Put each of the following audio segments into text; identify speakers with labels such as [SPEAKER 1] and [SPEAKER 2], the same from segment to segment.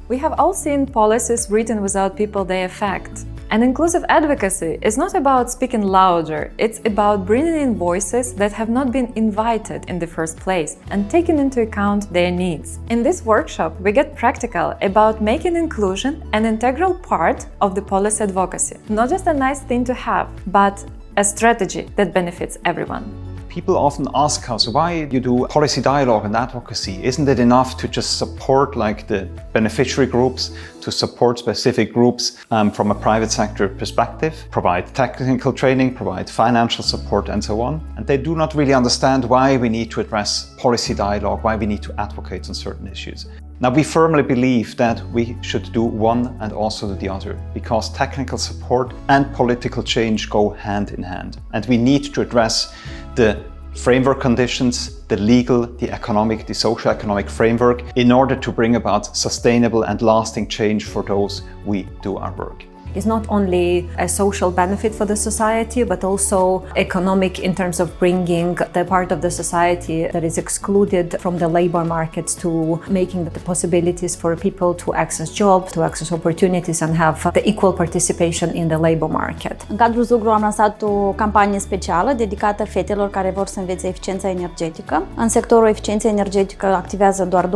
[SPEAKER 1] We have all seen policies written without people they affect. And inclusive advocacy is not about speaking louder, it's about bringing in voices that have not been invited in the first place and taking into account their needs. In this workshop, we get practical about making inclusion an integral part of the policy advocacy. Not just a nice thing to have, but a strategy that benefits everyone.
[SPEAKER 2] People often ask us, why you do policy dialogue and advocacy? Isn't it enough to just support the beneficiary groups, to support specific groups from a private sector perspective, provide technical training, provide financial support and so on? And they do not really understand why we need to address policy dialogue, why we need to advocate on certain issues. Now, we firmly believe that we should do one and also the other, because technical support and political change go hand in hand. And we need to address the framework conditions, the legal, the economic, the socio-economic framework in order to bring about sustainable and lasting change for those we do our work.
[SPEAKER 3] It's not only a social benefit for the society, but also economic in terms of bringing the part of the society that is excluded from the labor markets to making the possibilities for people to access jobs, to access opportunities and have the equal participation in the labor market.
[SPEAKER 4] În cadrul Zugru am lansat o campanie specială dedicată fetelor care vor să învețe eficiența energetică. În sectorul eficienței energetică activează doar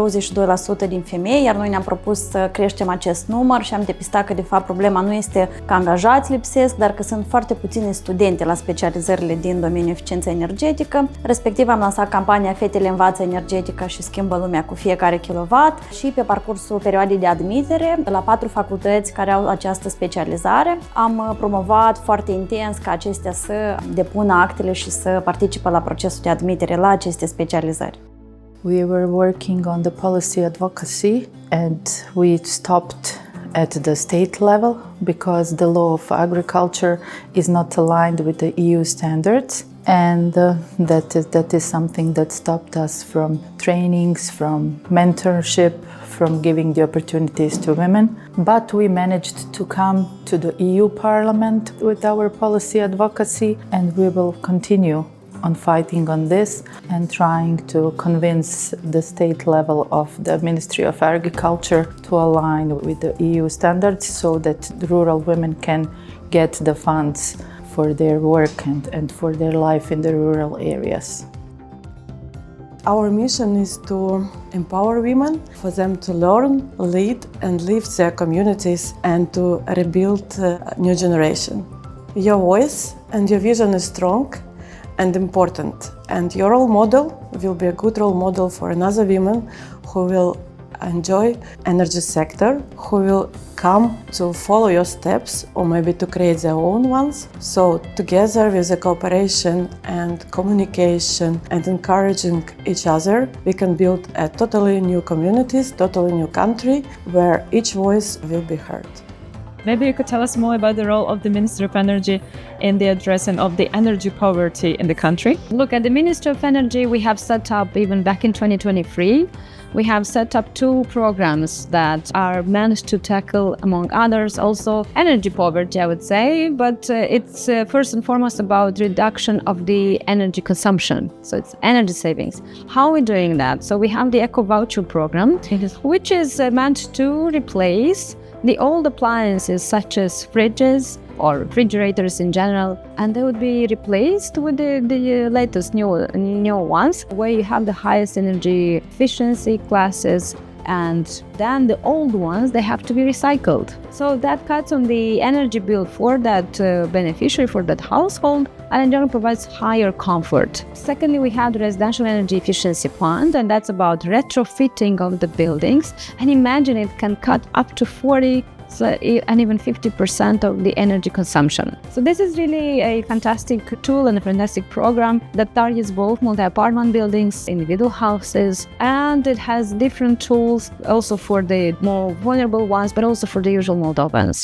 [SPEAKER 4] 22% din femei, iar noi ne-am propus să creștem acest număr și am depistat că de fapt problema nu este că angajați lipsesc, dar că sunt foarte puține studente la specializările din domeniul eficienței energetică. Respectiv am lansat campania Fetele învață energetică și schimbă lumea cu fiecare kilowatt și pe parcursul perioadei de admitere la 4 facultăți care au această specializare am promovat foarte intens ca acestea să depună actele și să participe la procesul de admitere la aceste specializări.
[SPEAKER 5] We were working on the policy advocacy and we stopped at the state level because the law of agriculture is not aligned with the EU standards, and that is something that stopped us from trainings, from mentorship, from giving the opportunities to women. But we managed to come to the EU Parliament with our policy advocacy, and we will continue on fighting on this and trying to convince the state level of the Ministry of Agriculture to align with the EU standards so that rural women can get the funds for their work and for their life in the rural areas.
[SPEAKER 6] Our mission is to empower women, for them to learn, lead and live their communities and to rebuild a new generation. Your voice and your vision is strong and important, and your role model will be a good role model for another women who will enjoy energy sector, who will come to follow your steps or maybe to create their own ones. So together with the cooperation and communication and encouraging each other, we can build a totally new communities, totally new country where each voice will be heard.
[SPEAKER 7] Maybe you could tell us more about the role of the Ministry of Energy in the addressing of the energy poverty in the country.
[SPEAKER 8] Look, at the Ministry of Energy, we have set up, even back in 2023, we have set up 2 programs that are meant to tackle, among others, also energy poverty, I would say, but it's first and foremost about reduction of the energy consumption. So it's energy savings. How are we doing that? So we have the Eco Voucher program, which is meant to replace the old appliances such as fridges or refrigerators in general, and they would be replaced with the latest new ones where you have the highest energy efficiency classes, and then the old ones, they have to be recycled. So that cuts on the energy bill for that beneficiary, for that household, and in general provides higher comfort. Secondly, we have the Residential Energy Efficiency Fund, and that's about retrofitting of the buildings. And imagine it can cut up to 40 and even 50% of the energy consumption. So this is really a fantastic tool and a fantastic program that targets both multi-apartment buildings, individual houses, and it has different tools also for the more vulnerable ones, but also for the usual Moldovans.